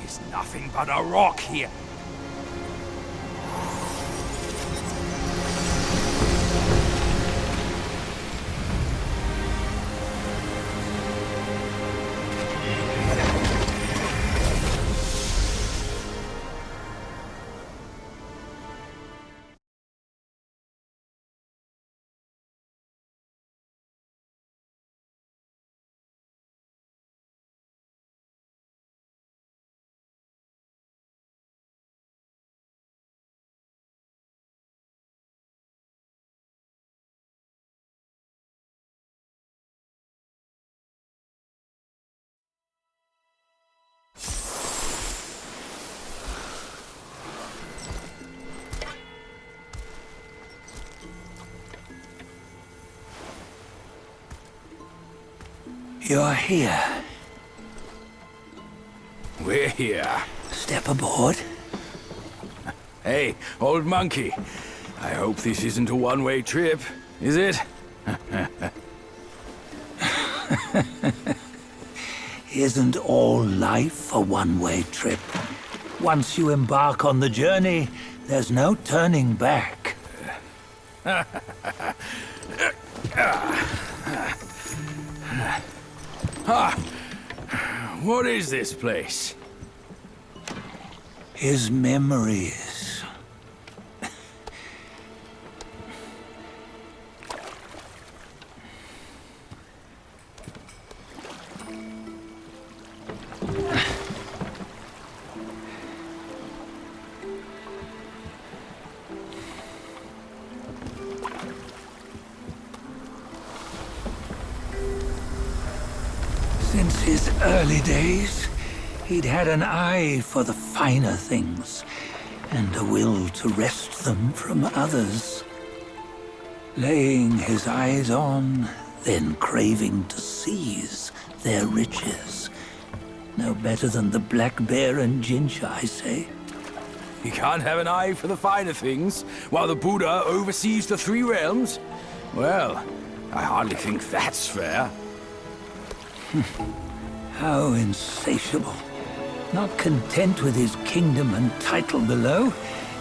is nothing but a rock here. You're here. We're here. Step aboard. Hey, old monkey. I hope this isn't a one-way trip, is it? Isn't all life a one-way trip? Once you embark on the journey, there's no turning back. What is this place? His memories. Since his early days, he'd had an eye for the finer things, and a will to wrest them from others. Laying his eyes on, then craving to seize their riches. No better than the black bear and ginger, I say. You can't have an eye for the finer things, while the Buddha oversees the three realms? Well, I hardly think that's fair. How insatiable. Not content with his kingdom and title below,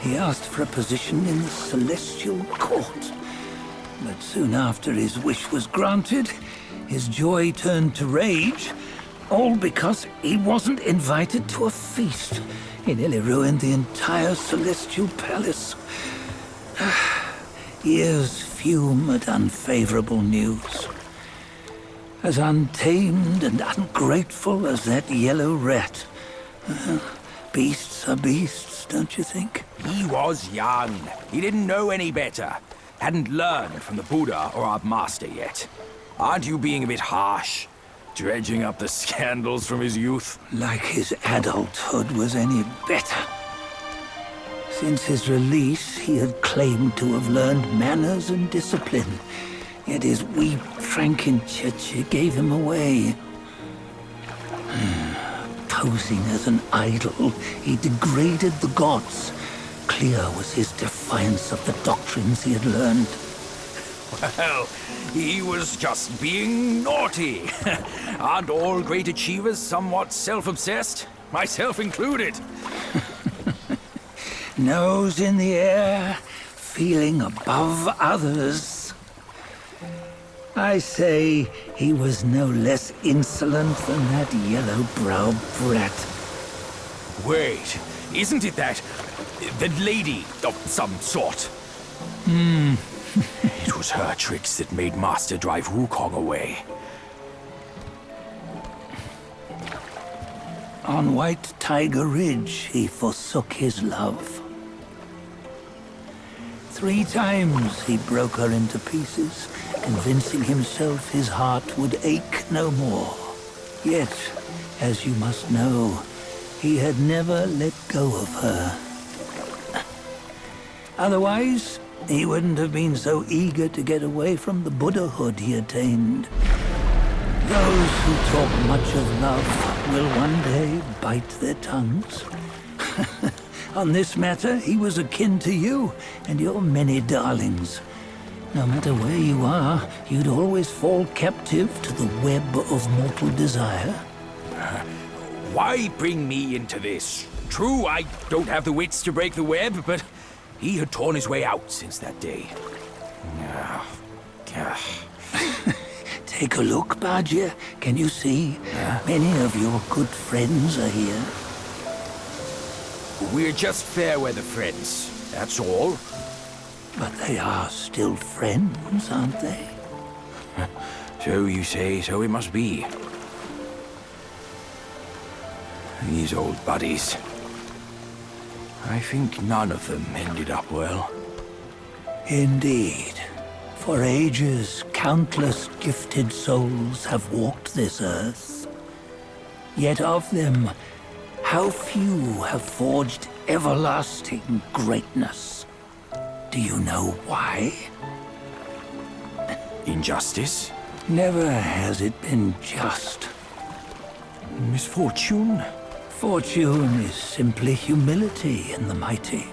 he asked for a position in the celestial court. But soon after his wish was granted, his joy turned to rage, all because he wasn't invited to a feast. He nearly ruined the entire celestial palace. Ears fume at unfavorable news. As untamed and ungrateful as that yellow rat. Beasts are beasts, don't you think? He was young. He didn't know any better. Hadn't learned from the Buddha or our master yet. Aren't you being a bit harsh? Dredging up the scandals from his youth? Like his adulthood was any better. Since his release, he had claimed to have learned manners and discipline. Yet his weak Frankenchurch gave him away. Posing as an idol, he degraded the gods. Clear was his defiance of the doctrines he had learned. Well, he was just being naughty. Aren't all great achievers somewhat self-obsessed? Myself included. Nose in the air, feeling above others. I say he was no less insolent than that yellow-browed brat. Wait, isn't it that lady of some sort? It was her tricks that made Master drive Wukong away. On White Tiger Ridge, he forsook his love. 3 times he broke her into pieces, convincing himself his heart would ache no more. Yet, as you must know, he had never let go of her. Otherwise, he wouldn't have been so eager to get away from the Buddhahood he attained. Those who talk much of love will one day bite their tongues. On this matter, he was akin to you and your many darlings. No matter where you are, you'd always fall captive to the web of mortal desire. Why bring me into this? True, I don't have the wits to break the web, but he had torn his way out since that day. Take a look, Badger. Can you see? Many of your good friends are here. We're just fair weather friends, that's all. But they are still friends, aren't they? So you say, so it must be. These old buddies. I think none of them ended up well. Indeed. For ages, countless gifted souls have walked this earth. Yet of them, how few have forged everlasting greatness? Do you know why? Injustice? Never has it been just. Misfortune? Fortune is simply humility in the mighty.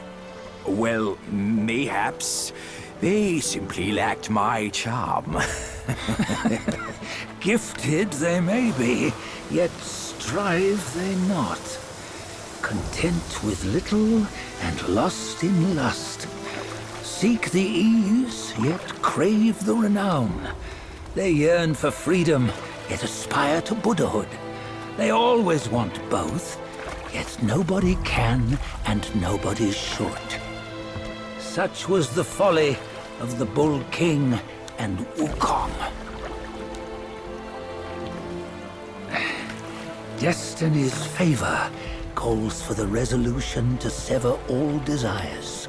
Well, mayhaps. They simply lacked my charm. Gifted they may be, yet strive they not. Content with little and lost in lust. Seek the ease, yet crave the renown. They yearn for freedom, yet aspire to Buddhahood. They always want both, yet nobody can and nobody should. Such was the folly of the Bull King and Wukong. Destiny's favor calls for the resolution to sever all desires.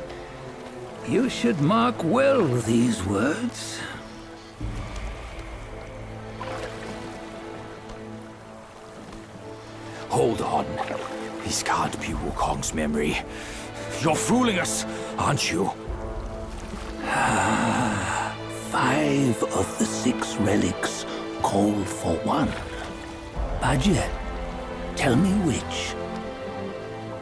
You should mark well these words. Hold on. This can't be Wukong's memory. You're fooling us, aren't you? 5 of the 6 relics call for one. Badger, tell me which.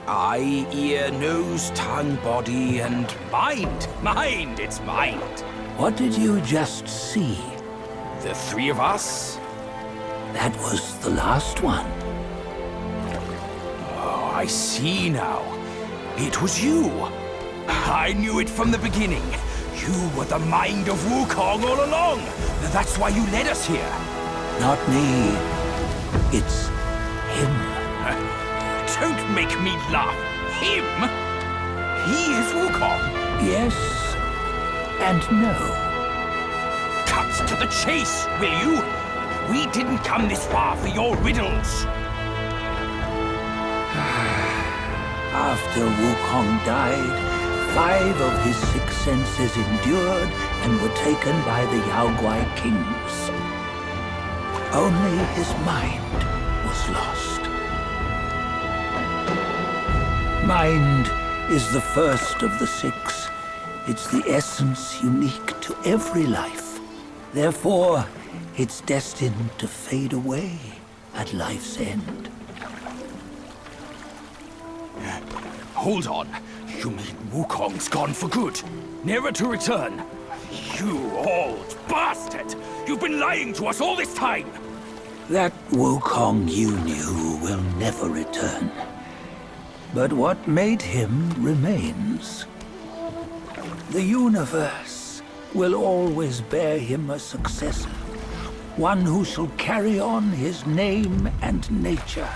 Eye, ear, nose, tongue, body, and mind. Mind, it's mind. What did you just see? The 3 of us? That was the last one. Oh, I see now. It was you. I knew it from the beginning. You were the mind of Wukong all along. That's why you led us here. Not me. It's him. Don't make me laugh. Him? He is Wukong. Yes and no. Cut to the chase, will you? We didn't come this far for your riddles. After Wukong died, 5 of his 6 senses endured and were taken by the Yaoguai kings. Only his mind was lost. Mind is the first of the 6. It's the essence unique to every life. Therefore, it's destined to fade away at life's end. Hold on. You mean Wukong's gone for good? Never to return? You old bastard! You've been lying to us all this time! That Wukong you knew will never return. But what made him remains. The universe will always bear him a successor. One who shall carry on his name and nature.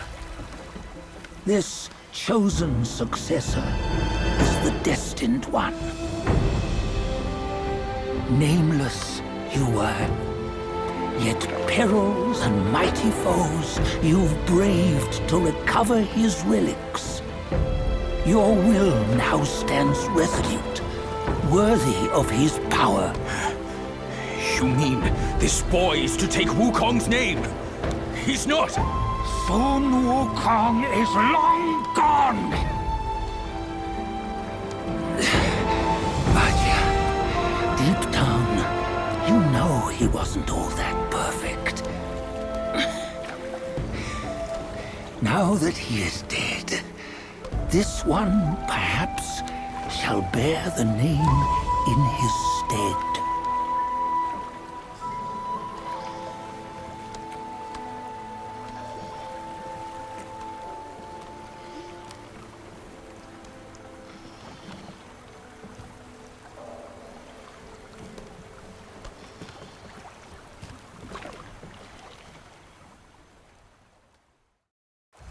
This chosen successor is the destined one. Nameless you were, yet perils and mighty foes you've braved to recover his relics. Your will now stands resolute, worthy of his power. You mean this boy is to take Wukong's name? He's not! Soon Wukong is long gone! But deep down, you know he wasn't all that perfect. Now that he is dead, this one, perhaps, shall bear the name in his stead.